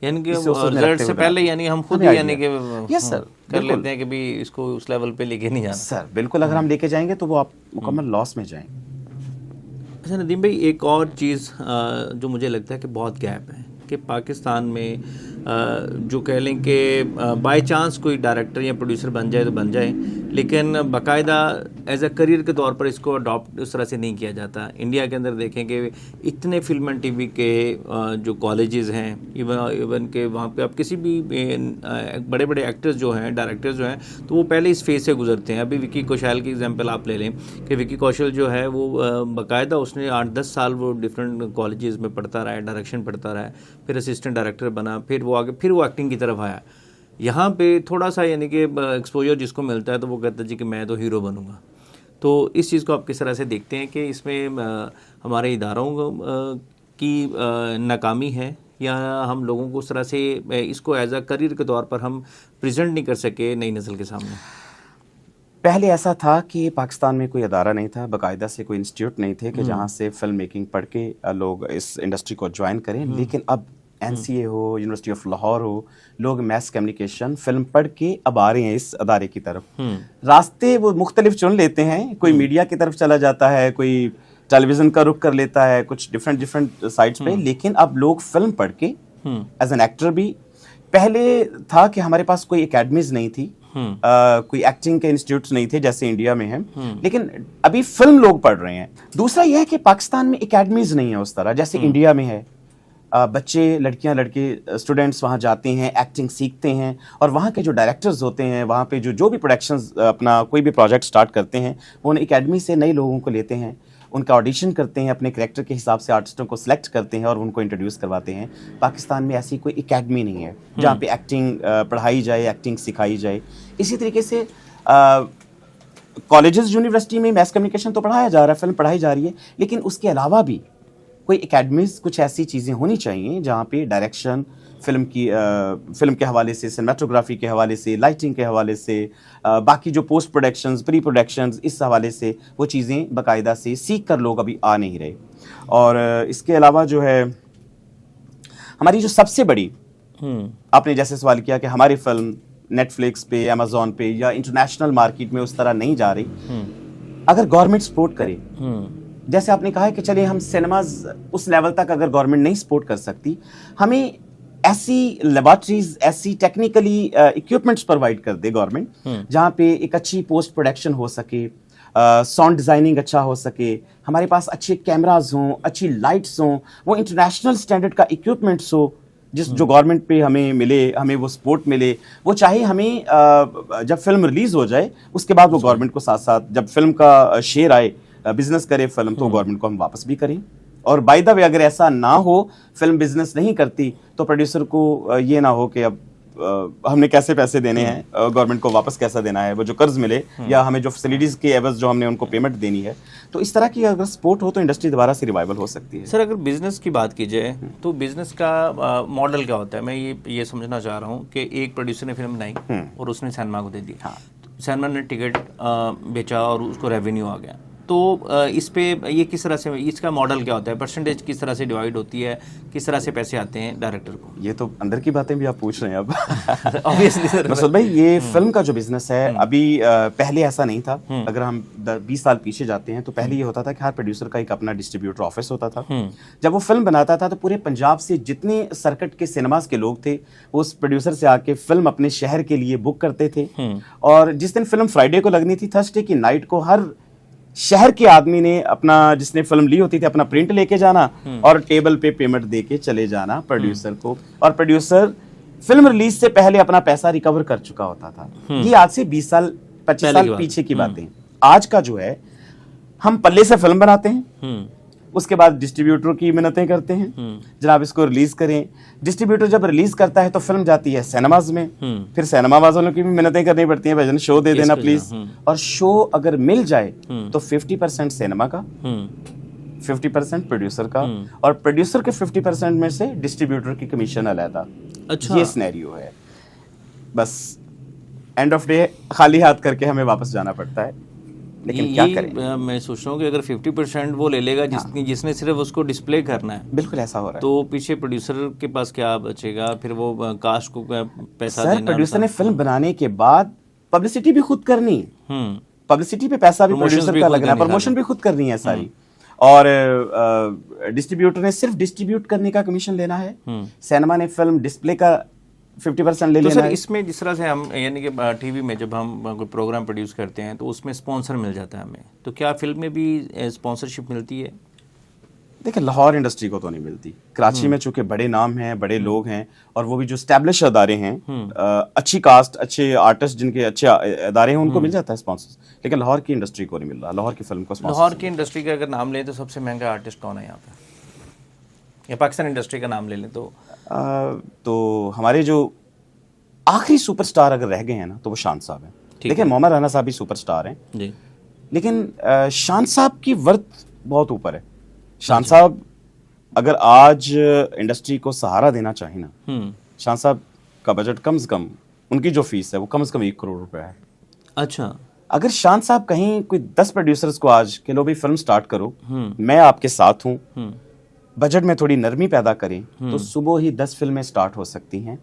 यानी कि रिजल्ट से पहले यानी हम खुद ही यानी कि यस सर कर लेते हैं कि भी इसको उस लेवल पे लेके नहीं जाना। सर बिल्कुल, अगर हम लेके जाएंगे तो वो आप मुकम्मल लॉस में जाएंगे। अच्छा नदीम भाई, एक और चीज़ जो मुझे लगता है कि बहुत गैप है कि पाकिस्तान में जो कह लें कि बाय चांस कोई डायरेक्टर या प्रोड्यूसर बन जाए तो बन जाए, लेकिन बाकायदा एज अ करियर के तौर पर इसको अडॉप्ट उस तरह से नहीं किया जाता। इंडिया के अंदर देखें कि इतने फिल्म एंड टीवी के जो कॉलेजेस हैं, इवन के वहाँ पे आप किसी भी बड़े बड़े एक्टर्स जो हैं, डायरेक्टर्स जो हैं, तो वो पहले इस फेज से गुजरते हैं। अभी विकी कौशल की एग्जांपल आप ले लें कि विकी कौशल जो है वो बाकायदा उसने 8-10 साल वो डिफरेंट कॉलेजेस में पढ़ता रहा है, डायरेक्शन पढ़ता रहा है, फिर असिस्टेंट डायरेक्टर बना, फिर वो आगे फिर वो एक्टिंग की तरफ आया। यहाँ पे थोड़ा सा यानी कि एक्सपोजर जिसको मिलता है तो वो कहता है जी कि मैं तो हीरो बनूंगा। तो इस चीज़ को आप किस तरह से देखते हैं कि इसमें हमारे इदारों की नाकामी है, या हम लोगों को उस तरह से इसको एज अ करियर के तौर पर हम प्रेजेंट नहीं कर सके नई नस्ल के सामने? पहले ऐसा था कि पाकिस्तान में कोई अदारा नहीं था, बाकायदा से कोई इंस्टीट्यूट नहीं थे कि जहाँ से फिल्म मेकिंग पढ़ के लोग इस इंडस्ट्री को ज्वाइन करें। लेकिन अब NCA हो, यूनिवर्सिटी ऑफ लाहौर हो, लोग मैस कम्युनिकेशन फिल्म पढ़ के अब आ रहे हैं इस अदारे की तरफ। रास्ते वो मुख्तलिफ चुन लेते हैं, कोई मीडिया की तरफ चला जाता है, कोई टेलीविजन का रुख कर लेता है, कुछ डिफरेंट साइट्स पे। लेकिन अब लोग फिल्म पढ़ के एज एन एक्टर भी, पहले था कि हमारे पास कोई एकेडमीज नहीं थी, कोई एक्टिंग के इंस्टीट्यूट्स नहीं थे जैसे इंडिया में है, लेकिन अभी फिल्म लोग पढ़ रहे हैं। दूसरा यह है कि पाकिस्तान में एकेडमीज नहीं है उस तरह जैसे इंडिया में है। बच्चे, लड़कियां, लड़के, स्टूडेंट्स वहाँ जाते हैं, एक्टिंग सीखते हैं, और वहाँ के जो डायरेक्टर्स होते हैं, वहाँ पे जो भी प्रोडक्शंस अपना कोई भी प्रोजेक्ट स्टार्ट करते हैं, वो उन एकेडमी से नए लोगों को लेते हैं, उनका ऑडिशन करते हैं, अपने कैरेक्टर के हिसाब से आर्टिस्टों को सिलेक्ट करते हैं और उनको इंट्रोड्यूस करवाते हैं। पाकिस्तान में ऐसी कोई एकेडमी नहीं है जहाँ पे एक्टिंग पढ़ाई जाए, एक्टिंग सिखाई जाए। इसी तरीके से कॉलेजेस, यूनिवर्सिटी में मैस कम्युनिकेशन तो पढ़ाया जा रहा है, फिल्म पढ़ाई जा रही है, लेकिन उसके अलावा भी कोई एकेडमीज, कुछ ऐसी चीज़ें होनी चाहिए जहाँ पे डायरेक्शन, फिल्म के हवाले से, सिनेमाटोग्राफी के हवाले से, लाइटिंग के हवाले से, बाकी जो पोस्ट प्रोडक्शंस, प्री प्रोडक्शंस, इस हवाले से वो चीज़ें बाकायदा से सीख कर लोग अभी आ नहीं रहे। और इसके अलावा जो है हमारी जो सबसे बड़ी, आपने जैसे सवाल किया कि हमारी फिल्म नेटफ्लिक्स पे, अमेजोन पे या इंटरनेशनल मार्केट में उस तरह नहीं जा रही, अगर गवर्नमेंट सपोर्ट करे, जैसे आपने कहा है कि चलिए हम सिनेमाज उस लेवल तक अगर गवर्नमेंट नहीं सपोर्ट कर सकती, हमें ऐसी लेबोरेटरीज, ऐसी टेक्निकली इक्विपमेंट्स प्रोवाइड कर दे गवर्नमेंट, जहाँ पे एक अच्छी पोस्ट प्रोडक्शन हो सके, साउंड डिजाइनिंग अच्छा हो सके, हमारे पास अच्छे कैमराज हों, अच्छी लाइट्स हों, वो इंटरनेशनल स्टैंडर्ड का इक्विपमेंट्स हो, जो गवर्नमेंट पे हमें मिले, हमें वो सपोर्ट मिले। वो चाहे हमें जब फिल्म रिलीज हो जाए उसके बाद वो गवर्नमेंट को साथ साथ जब फिल्म का शेयर आए, बिजनेस करे फिल्म, तो गवर्नमेंट को हम वापस भी करें। और बाय द वे अगर ऐसा ना हो, फिल्म बिजनेस नहीं करती, तो प्रोड्यूसर को ये ना हो कि अब हमने कैसे पैसे देने हैं, गवर्नमेंट को वापस कैसा देना है, वो जो कर्ज मिले या हमें जो फैसिलिटीज के एवज जो हमने उनको पेमेंट देनी है। तो इस तरह की अगर सपोर्ट हो तो इंडस्ट्री दोबारा से रिवाइवल हो सकती है। सर, अगर बिजनेस की बात की जाए तो बिजनेस का मॉडल क्या होता है? मैं ये समझना चाह रहा हूँ कि एक प्रोड्यूसर ने फिल्म बनाई और उसने सिनेमा को दे दी, सिनेमा ने टिकट बेचा और उसको रेवेन्यू आ गया, तो इस पे ये किस तरह से, इसका मॉडल क्या होता है? परसेंटेज किस तरह से डिवाइड होती है, किस तरह से पैसे आते हैं डायरेक्टर को? ये तो अंदर की बातें भी आप पूछ रहे हैं अब। Obviously sir. मसूद भाई, ये फिल्म का जो बिजनेस है अभी पहले ऐसा नहीं था। अगर हम 20 साल पीछे जाते हैं तो पहले ये होता था कि हर प्रोड्यूसर का एक अपना डिस्ट्रीब्यूटर ऑफिस होता था। जब वो फिल्म बनाता था तो पूरे पंजाब से जितने सर्किट के सिनेमास के लोग थे वो उस प्रोड्यूसर से आके फिल्म अपने शहर के लिए बुक करते थे, और जिस दिन फिल्म फ्राइडे को लगनी थी, थर्सडे की नाइट को हर शहर के आदमी ने अपना, जिसने फिल्म ली होती थी, अपना प्रिंट लेके जाना और टेबल पे पेमेंट दे के चले जाना प्रोड्यूसर को, और प्रोड्यूसर फिल्म रिलीज से पहले अपना पैसा रिकवर कर चुका होता था। ये आज से 20 साल 25 साल पीछे की बातें। आज का जो है, हम पल्ले से फिल्म बनाते हैं, उसके बाद डिस्ट्रीब्यूटर की मिन्नतें करते हैं, जनाब इसको रिलीज करें। डिस्ट्रीब्यूटर जब रिलीज करता है तो फिल्म जाती है सिनेमाज में, फिर सिनेमा वालों की भी मिन्नतें करनी पड़ती हैं, भजन शो दे देना प्लीज, और शो अगर मिल जाए तो 50% सिनेमा का, 50% प्रोड्यूसर का, और प्रोड्यूसर के 50% में से डिस्ट्रीब्यूटर की कमीशन अलग। अच्छा, ये सिनेरियो है। बस एंड ऑफ डे खाली हाथ करके हमें वापस जाना पड़ता है। लेकिन क्या करें? मैं सोच रहा हूँ कि अगर 50% वो ले लेगा जिसने सिर्फ उसको डिस्प्ले करना है, बिल्कुल ऐसा हो रहा है, तो पीछे प्रोड्यूसर के पास क्या बचेगा? फिर वो कास्ट को पैसा देना। प्रोड्यूसर ने फिल्म बनाने के बाद पब्लिसिटी भी खुद करनी है, पब्लिसिटी पे पैसा भी प्रोड्यूसर का लगना है, प्रमोशन भी खुद करनी है सारी, और डिस्ट्रीब्यूटर ने सिर्फ डिस्ट्रीब्यूट करने का कमीशन लेना है, सिनेमा ने फिल्म डिस्प्ले का 50% ले लेना है। तो सर, इसमें जिस तरह से हम, यानी कि टीवी में जब हम कोई प्रोग्राम प्रोड्यूस करते हैं तो उसमें स्पॉन्सर मिल जाता है हमें, तो क्या फिल्म में भी स्पॉन्सरशिप मिलती है? देखिए, लाहौर इंडस्ट्री को तो नहीं मिलती। कराची में चूंकि बड़े नाम हैं, बड़े लोग हैं, और वो भी जो स्टैब्लिश अदारे हैं, अच्छी कास्ट, अच्छे आर्टिस्ट जिनके अच्छे अदारे हैं, उनको मिल जाता है स्पॉन्सर। लेकिन लाहौर की इंडस्ट्री को नहीं मिल रहा। लाहौर की फिल्म को स्पॉन्सर, लाहौर की इंडस्ट्री का अगर नाम लें तो सबसे महंगा आर्टिस्ट कौन है यहाँ पे? या पाकिस्तान इंडस्ट्री का नाम ले लें तो हमारे जो आखिरी सुपरस्टार अगर रह गए हैं ना, तो वो शान साहब हैं। देखिए, मोहम्मद राना साहब भी सुपरस्टार हैं जी, लेकिन शान साहब की वर्थ बहुत ऊपर है। शान साहब अगर आज इंडस्ट्री को सहारा देना चाहे ना, शान साहब का बजट कम से कम, उनकी जो फीस है वो कम से कम 1 करोड़ रुपए है। अच्छा, अगर शान साहब कहीं कोई 10 प्रोड्यूसर्स को आज कि लो भाई फिल्म स्टार्ट करो, मैं आपके साथ हूँ, बजट में थोड़ी नरमी पैदा करें, तो सुबह ही 10 फिल्में स्टार्ट हो सकती हैं,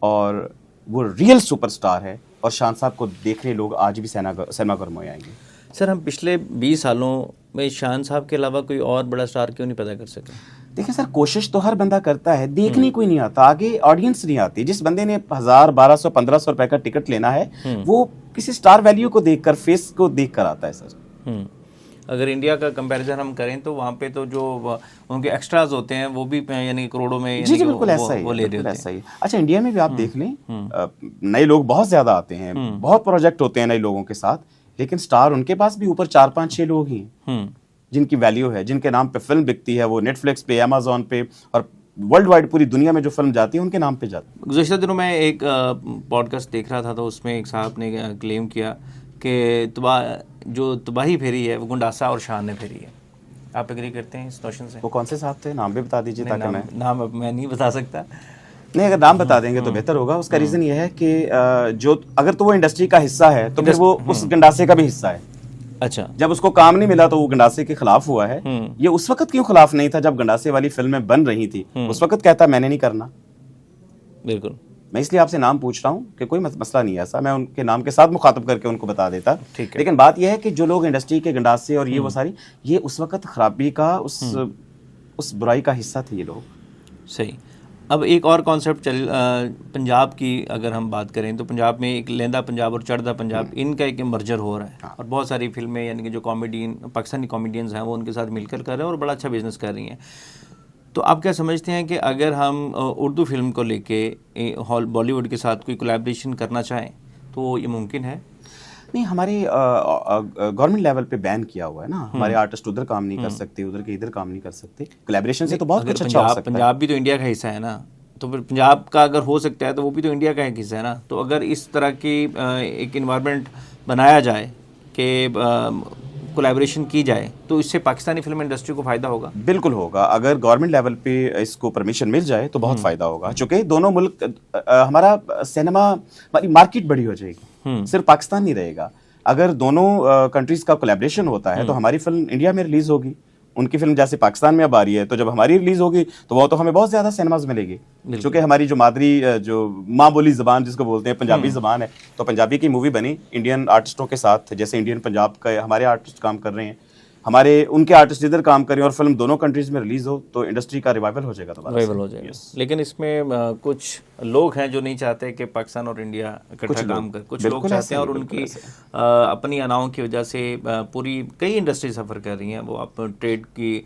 और वो रियल सुपरस्टार है, और शान साहब को देखने लोग आज भी सिनेमाघर में आएंगे। सर, हम पिछले 20 सालों में शान साहब के अलावा कोई और बड़ा स्टार क्यों नहीं पैदा कर सके? देखिए सर, कोशिश तो हर बंदा करता है, देखने कोई नहीं आता, आगे ऑडियंस नहीं आती। जिस बंदे ने 1000, 1200, 1500 रुपए का टिकट लेना है, वो किसी स्टार वैल्यू को देखकर, फेस को देखकर आता है सर। अगर इंडिया का कंपैरिजन हम करें तो वहाँ पे तो जो उनके एक्स्ट्राज होते हैं वो भी यानी करोड़ों में, जी बिल्कुल ऐसा ही, बिल्कुल ऐसा ही। अच्छा, इंडिया में भी आप देख लें, नए लोग बहुत ज्यादा आते हैं, बहुत प्रोजेक्ट होते हैं नए लोगों के साथ, लेकिन स्टार उनके पास भी ऊपर 4, 5, 6 लोग ही हैं जिनकी वैल्यू है, जिनके नाम पे फिल्म बिकती है, वो नेटफ्लिक्स पे, अमेजोन पे, और वर्ल्ड वाइड पूरी दुनिया में जो फिल्म जाती है उनके नाम पे जाती है। गुज़श्ता दिनों में एक पॉडकास्ट देख रहा था, तो उसमें एक साहब ने क्लेम किया कि जो तबाही फेरी है वो गुंडासा और शान ने फेरी है। आप एग्री करते हैं इस नोशन से? वो कौन से साहब थे, नाम भी बता दीजिए ताकि नाम मैं नहीं बता सकता। नहीं, अगर नाम बता देंगे तो बेहतर होगा। उसका रीजन ये है कि जो अगर तो वो इंडस्ट्री का हिस्सा है तो फिर वो उस गंडासे का भी हिस्सा है। अच्छा, जब उसको काम नहीं मिला तो वो गंडासे के खिलाफ हुआ है। ये उस वक्त क्यों खिलाफ नहीं था जब गंडासे वाली फिल्में बन रही थी? उस वक्त कहता मैंने नहीं करना। बिल्कुल। मैं इसलिए आपसे नाम पूछ रहा हूँ कि कोई मसला नहीं है ऐसा, मैं उनके नाम के साथ मुखातब करके उनको बता देता। ठीक है। लेकिन बात यह है कि जो लोग इंडस्ट्री के गंडासे और ये वो सारी, ये उस वक्त खराबी का उस बुराई का हिस्सा थे ये लोग। सही। अब एक और कॉन्सेप्ट पंजाब की अगर हम बात करें तो पंजाब में एक लहंदा पंजाब और चढ़दा पंजाब, इनका एक मर्जर हो रहा है और बहुत सारी फिल्में यानी कि जो कॉमेडियन पाकिस्तानी कॉमेडियंस हैं वो उनके साथ मिलकर कर रहे हैं और बड़ा अच्छा बिजनेस कर रही हैं। तो आप क्या समझते हैं कि अगर हम उर्दू फिल्म को लेके बॉलीवुड के साथ कोई कोलैबोरेशन करना चाहें तो ये मुमकिन है? नहीं, हमारे गवर्नमेंट लेवल पे बैन किया हुआ है ना, हमारे आर्टिस्ट उधर काम नहीं कर सकते, उधर के इधर काम नहीं कर सकते। कोलैबोरेशन से तो बहुत कुछ अच्छा हो सकता है। पंजाब भी तो इंडिया का हिस्सा है ना, तो फिर पंजाब का अगर हो सकता है तो वो भी तो इंडिया का एक हिस्सा है ना। तो अगर इस तरह की एक इन्वायरमेंट बनाया जाए कि कोलैबोरेशन की जाए तो इससे पाकिस्तानी फिल्म इंडस्ट्री को फ़ायदा होगा। बिल्कुल होगा, अगर गवर्नमेंट लेवल पे इसको परमिशन मिल जाए तो बहुत फ़ायदा होगा। चूँकि दोनों मुल्क, हमारा सिनेमा, हमारी मार्केट बड़ी हो जाएगी, सिर्फ पाकिस्तान नहीं रहेगा। अगर दोनों कंट्रीज़ का कोलैबोरेशन होता है तो हमारी फिल्म इंडिया में रिलीज़ होगी, उनकी फिल्म जैसे पाकिस्तान में अब आ रही है, तो जब हमारी रिलीज होगी तो वो तो हमें बहुत ज्यादा सिनेमाज मिलेगी, क्योंकि हमारी जो मादरी, जो माँ बोली जबान जिसको बोलते हैं, पंजाबी जबान है, तो पंजाबी की मूवी बनी इंडियन आर्टिस्टों के साथ, जैसे इंडियन पंजाब का हमारे आर्टिस्ट काम कर रहे हैं, हमारे उनके आर्टिस्ट इधर काम करें और फिल्म दोनों कंट्रीज में रिलीज हो तो इंडस्ट्री का रिवाइवल हो जाएगा। रिवाइवल हो जाएगा। लेकिन इसमें कुछ लोग हैं जो नहीं चाहते कि पाकिस्तान और इंडिया इकट्ठा काम कर, कुछ लोग चाहते हैं और उनकी अपनी अनाओं की वजह से पूरी कई इंडस्ट्री सफ़र कर रही हैं। वो आप ट्रेड की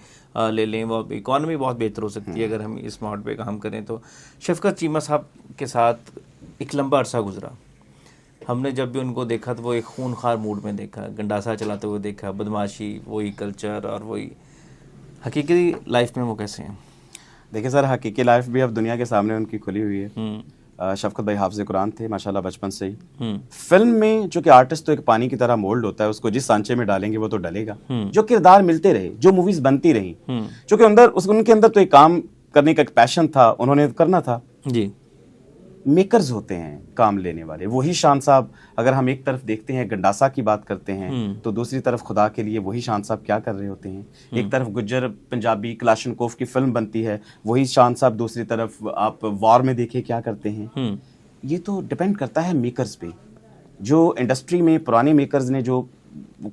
ले लें, वो इकॉनमी बहुत बेहतर हो सकती है अगर हम इस मॉड पे काम करें। तो शफकत चीमा साहब के साथ एक लंबा अरसा गुजरा, हमने जब भी उनको देखा तो वो एक खूनखार मूड में देखा, गंडासा चलाते हुए देखा, बदमाशी, वही कल्चर और वही हकीकी लाइफ में वो कैसे हैं? देखिए सर, हकीकी लाइफ भी अब दुनिया के सामने उनकी खुली हुई है। शफकत भाई हाफिज़ कुरान थे माशाल्लाह बचपन से ही। फिल्म में जो कि आर्टिस्ट तो एक पानी की तरह मोल्ड होता है, उसको जिस सांचे में डालेंगे वो तो डलेगा। जो किरदार मिलते रहे, जो मूवीज बनती रही, क्योंकि उनके अंदर तो एक काम करने का एक पैशन था, उन्होंने करना था जी। मेकर्स होते हैं काम लेने वाले, वही शान साहब। अगर हम एक तरफ देखते हैं गंडासा की बात करते हैं तो दूसरी तरफ खुदा के लिए वही शान साहब क्या कर रहे होते हैं। एक तरफ गुज्जर पंजाबी क्लाशनकोफ की फिल्म बनती है, वही शान साहब दूसरी तरफ आप वॉर में देखिए क्या करते हैं। ये तो डिपेंड करता है मेकर्स पे। जो इंडस्ट्री में पुराने मेकर्स ने जो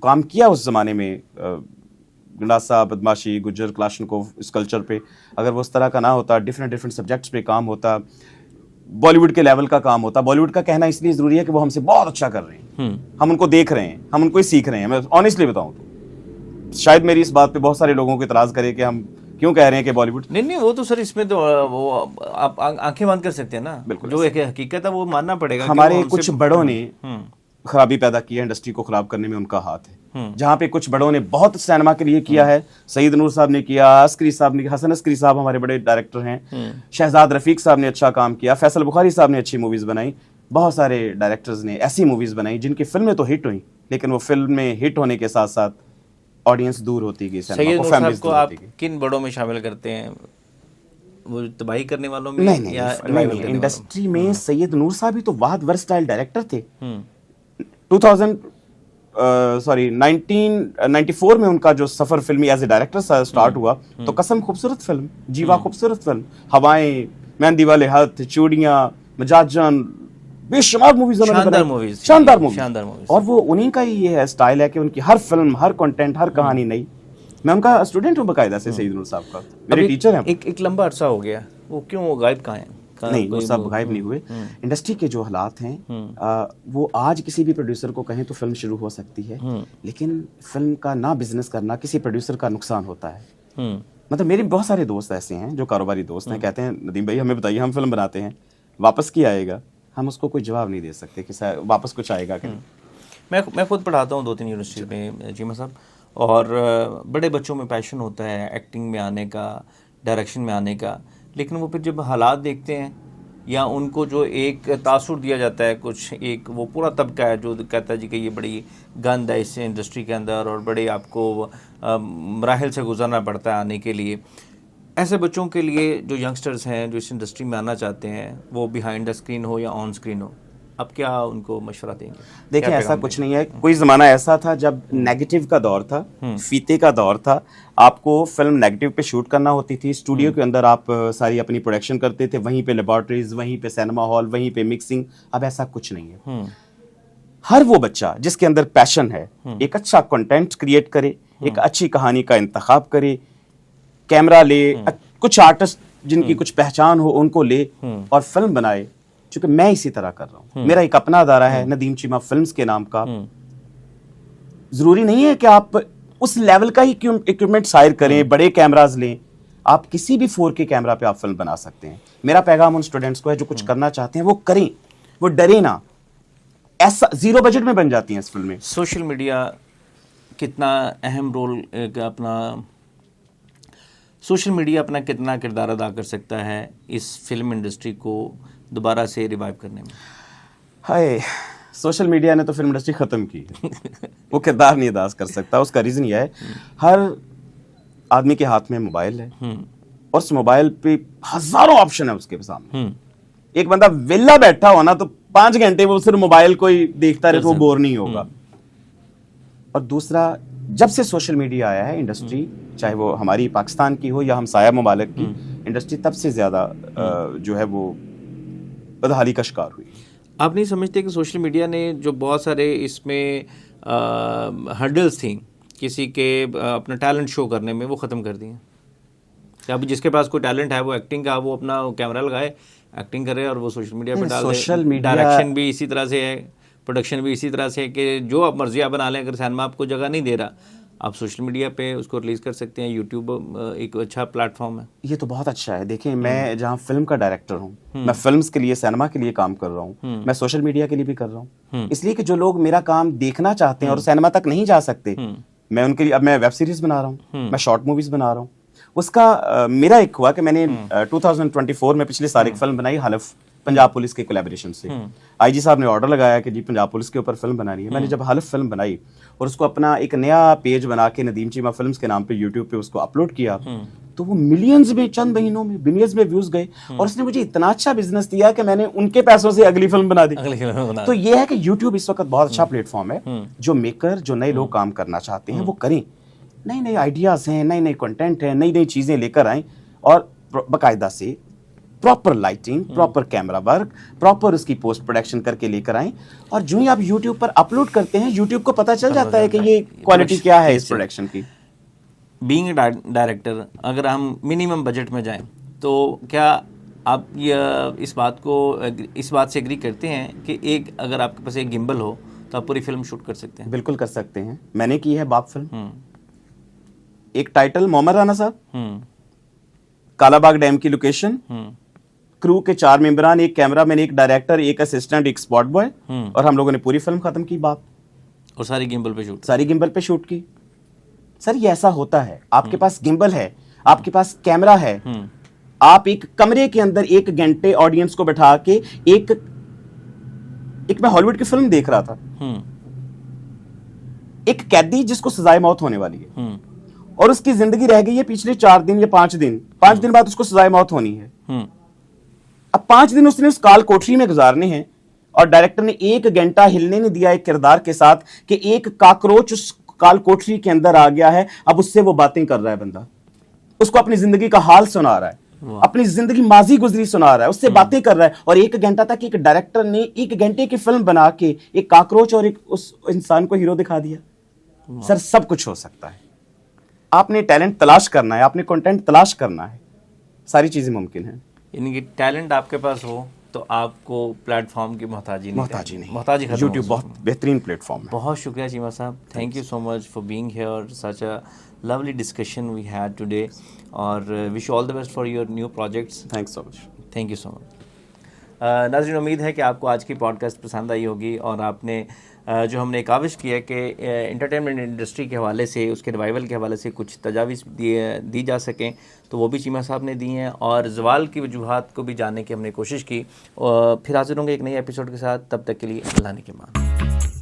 काम किया उस जमाने में, गंडासा, बदमाशी, गुज्जर क्लाशनकोफ, इस कल्चर पे अगर वो उस तरह का ना होता, डिफरेंट सब्जेक्ट्स पे काम होता, बॉलीवुड के लेवल का काम होता। बॉलीवुड का कहना इसलिए जरूरी है कि वो हमसे बहुत अच्छा कर रहे हैं, हम उनको देख रहे हैं, हम उनको ही सीख रहे हैं। मैं ऑनेस्टली बताऊं तो शायद मेरी इस बात पे बहुत सारे लोगों को इतराज करे कि हम क्यों कह रहे हैं कि बॉलीवुड। नहीं, वो तो सर इसमें तो वो आप आंखें बंद कर सकते हैं ना, बिल्कुल जो एक हकीकत है वो मानना पड़ेगा। हमारे कुछ बड़ों ने खराबी पैदा की है, इंडस्ट्री को खराब करने में उनका हाथ है। जहां पे कुछ बड़ों ने बहुत सिनेमा के लिए किया है, सईद नूर साहब ने किया, अस्करी साहब ने, हसन अस्करी साहब हमारे बड़े डायरेक्टर हैं, शहजाद रफीक साहब ने अच्छा काम किया, फैसल बुखारी साहब ने अच्छी मूवीज बनाई, बहुत सारे डायरेक्टर्स ने ऐसी मूवीज बनाई जिनकी फिल्में तो हिट हुई, लेकिन वो फिल्म में हिट होने के साथ साथ ऑडियंस दूर होती गई, सईद नूर साहब को आप किन बड़ों में शामिल करते हैं? वो तबाही करने वालों में? नहीं, इंडस्ट्री में सैयद नूर साहब ही तो बहुत वर्सटाइल डायरेक्टर थे। 1994 में उनका जो सफर फिल्मी एज ए डायरेक्टर स्टार्ट हुआ, तो कसम खूबसूरत फिल्म, जीवा खूबसूरत फिल्म, हवाएं, मेहंदी वाले हाथ, चूड़ियां, मजाजन, बेशुमार मूवीज, शानदार मूवीज। और वो उन्हीं का ही ये है स्टाइल है कि उनकी हर फिल्म, हर कंटेंट, हर कहानी नई। मैं उनका स्टूडेंट हूँ बकायदा से, सईद नूर साहब का मेरे टीचर हैं। एक लंबा अरसा हो गया, वो क्यों, वो गायब कहाँ हैं? नहीं, वो सब गायब नहीं हुए। इंडस्ट्री के जो हालात हैं, वो आज किसी भी प्रोड्यूसर को कहें तो फिल्म शुरू हो सकती है, लेकिन फिल्म का ना बिजनेस करना किसी प्रोड्यूसर का नुकसान होता है। मतलब मेरे बहुत सारे दोस्त ऐसे हैं जो कारोबारी दोस्त हैं, कहते हैं नदीम भाई हमें बताइए, हम फिल्म बनाते हैं, वापस क्या आएगा? हम उसको कोई जवाब नहीं दे सकते कि वापस कुछ आएगा कि नहीं। मैं खुद पढ़ाता हूँ 2-3 यूनिवर्सिटी में चीमा साहब, और बड़े बच्चों में पैशन होता है एक्टिंग में आने का, डायरेक्शन में आने का, लेकिन वो फिर जब हालात देखते हैं या उनको जो एक तासुर दिया जाता है, कुछ एक वो पूरा तबका है जो कहता है जी कि ये बड़ी गंद है इस इंडस्ट्री के अंदर और बड़े आपको मराहिल से गुजरना पड़ता है आने के लिए। ऐसे बच्चों के लिए जो यंगस्टर्स हैं जो इस इंडस्ट्री में आना चाहते हैं, वो बिहाइंड द स्क्रीन हो या ऑन स्क्रीन हो, आप क्या उनको मशवरा देंगे? देखिए, क्या ऐसा पैगाम कुछ नहीं है। कोई ज़माना ऐसा था जब नेगेटिव का दौर था, फीते का दौर था। आपको फिल्म नेगेटिव पे शूट करना होती थी, स्टूडियो के अंदर आप सारी अपनी प्रोडक्शन करते थे, वहीं पे लेबॉर्ट्रीज, वहीं पे सिनेमा हॉल, वहीं पे मिक्सिंग। अब ऐसा कुछ नहीं है। हर वो बच्चा जिसके अंदर पैशन है, एक अच्छा कंटेंट क्रिएट करे, एक अच्छी कहानी का इंतखाब करे, कैमरा ले, कुछ आर्टिस्ट जिनकी कुछ पहचान हो उनको ले और फिल्म बनाए। क्योंकि मैं इसी तरह कर रहा हूं। मेरा एक अपना अदारा है नदीम चीमा फिल्म्स के नाम का। जरूरी नहीं है कि आप उस लेवल का ही इक्विपमेंट हायर करें, बड़े कैमरास लें। आप किसी भी 4K कैमरा पे आप फिल्म बना सकते हैं। मेरा पैगाम उन स्टूडेंट्स को है जो कुछ करना चाहते हैं वो करें, वो डरे ना। ऐसा 0 बजट में बन जाती हैं इस फिल्में। सोशल मीडिया कितना अहम रोल सोशल मीडिया अपना कितना किरदार अदा कर सकता है इस फिल्म इंडस्ट्री को दोबारा से रिवाइव करने में? हाय, सोशल मीडिया ने तो फिल्म इंडस्ट्री खत्म की है। वो किरदार नहीं अदा कर सकता। उसका रीजन यह है, हर आदमी के हाथ में मोबाइल है और उस मोबाइल पे हजारों ऑप्शन है उसके सामने। एक बंदा वेला बैठा हो ना तो 5 घंटे वो सिर्फ मोबाइल को ही देखता रहे तो वो बोर नहीं होगा। और दूसरा, जब से सोशल मीडिया आया है, इंडस्ट्री चाहे वो हमारी पाकिस्तान की हो या हमसाया ममालिक की इंडस्ट्री, तब से ज्यादा जो है वो बदहाली का शिकार हुई। आप नहीं समझते कि सोशल मीडिया ने जो बहुत सारे इसमें हर्डल्स थी किसी के अपना टैलेंट शो करने में, वो ख़त्म कर दिए? अब जिसके पास कोई टैलेंट है वो एक्टिंग का, वो अपना कैमरा लगाए, एक्टिंग करे और वो सोशल मीडिया पर डाल दे। सोशल मीडिया डायरेक्शन भी इसी तरह से है, प्रोडक्शन भी इसी तरह से है कि जो आप मर्जी आप बना लें। अगर सिनेमा आपको जगह नहीं दे रहा, आप सोशल मीडिया पे उसको रिलीज़ कर सकते हैं। यूट्यूब एक अच्छा प्लेटफॉर्म है। ये तो बहुत अच्छा है। देखिए, मैं जहाँ फिल्म का डायरेक्टर हूँ, मैं फिल्म्स के लिए, सिनेमा के लिए काम कर रहा हूँ, मैं सोशल मीडिया के लिए भी कर रहा हूँ। इसलिए कि जो लोग मेरा काम देखना चाहते हैं और सिनेमा तक नहीं जा सकते, मैं उनके लिए, अब मैं वेब सीरीज बना रहा हूँ, मैं शॉर्ट मूवीज बना रहा हूँ। उसका मेरा एक हुआ कि मैंने 2024 में पिछले साल एक फिल्म बनाई, हलफ, पंजाब पुलिस के कोलैबोरेशन से। आईजी साहब ने ऑर्डर लगाया कि जी पंजाब पुलिस के ऊपर फिल्म बनानी है। मैंने जब हलफ फिल्म बनाई और उसको अपना एक नया पेज बना के नदीम चीमा फिल्म्स के नाम पे यूट्यूब पे उसको अपलोड किया, तो वो मिलियंस में, चंद महीनों में बिलियंस में व्यूज गए। और उसने मुझे इतना अच्छा बिजनेस दिया कि मैंने उनके पैसों से अगली फिल्म बना दी। तो ये है कि यूट्यूब इस वक्त बहुत अच्छा प्लेटफॉर्म है। जो मेकर, जो नए लोग काम करना चाहते हैं वो करें। नए नए आइडियाज हैं, नए नए कंटेंट हैं, नई नई चीजें लेकर आएं और बाकायदा से proper lighting, proper camera work, proper उसकी पोस्ट प्रोडक्शन करके लेकर आएं। और जो ही आप यूट्यूब पर अपलोड करते हैं, यूट्यूब को पता चल जाता है कि ये क्वालिटी क्या है इस प्रोडक्शन की। बीइंग ए डायरेक्टर, अगर हम मिनिमम बजट में जाएं तो क्या आप इस बात से एग्री करते हैं कि एक अगर आपके पास एक गिम्बल हो तो आप पूरी फिल्म शूट कर सकते हैं? बिल्कुल कर सकते हैं। मैंने की है बाप फिल्म। एक टाइटल मोहम्मद राना साहब, कालाबाग डैम की लोकेशन, क्रू के 4 मेंबरान, एक कैमरामैन, एक डायरेक्टर, एक असिस्टेंट, एक स्पॉट बॉय, और हम लोगों ने पूरी फिल्म खत्म की बाप। और सारी गिम्बल पे शूट की। सर, ये ऐसा होता है, आपके पास गिम्बल है, आपके पास कैमरा है, आप एक कमरे के अंदर 1 घंटे ऑडियंस को बैठा के एक मैं हॉलीवुड की फिल्म देख रहा था। एक कैदी जिसको सजाए मौत होने वाली है और उसकी जिंदगी रह गई है पिछले 4 दिन या 5 दिन। 5 दिन बाद उसको सजाए मौत होनी है। अब 5 दिन उसने उस काल कोठरी में गुजारने हैं और डायरेक्टर ने 1 घंटा हिलने नहीं दिया एक किरदार के साथ कि एक काकरोच उस काल कोठरी के अंदर आ गया है। अब उससे वो बातें कर रहा है, बंदा उसको अपनी जिंदगी का हाल सुना रहा है, अपनी जिंदगी माजी गुजरी सुना रहा है, उससे बातें कर रहा है। और 1 घंटा तक एक डायरेक्टर ने 1 घंटे की फिल्म बना के एक काकरोच और एक उस इंसान को हीरो दिखा दिया। सर, सब कुछ हो सकता है। आपने टैलेंट तलाश करना है, आपने कंटेंट तलाश करना है, सारी चीजें मुमकिन है। यानी कि टैलेंट आपके पास हो तो आपको प्लेटफॉर्म की मोहताजी नहीं। यूट्यूब बहुत बेहतरीन प्लेटफॉर्म है। बहुत शुक्रिया Cheema sahab, thank you so much for being here, such a lovely discussion we had today, और wish you all the best for your new projects. Thanks so much. Thank you so much. नाज़रीन, उम्मीद है कि आपको आज की पॉडकास्ट पसंद आई होगी और आपने जो हमने काविश किया कि एंटरटेनमेंट इंडस्ट्री के हवाले से, उसके रिवाइवल के हवाले से कुछ तजावीज़ दी जा सकें, तो वो भी चीमा साहब ने दी हैं, और ज़वाल की वजूहात को भी जानने की हमने कोशिश की। फिर हाजिर होंगे एक नए एपिसोड के साथ, तब तक के लिए अल्लाह ने के मान।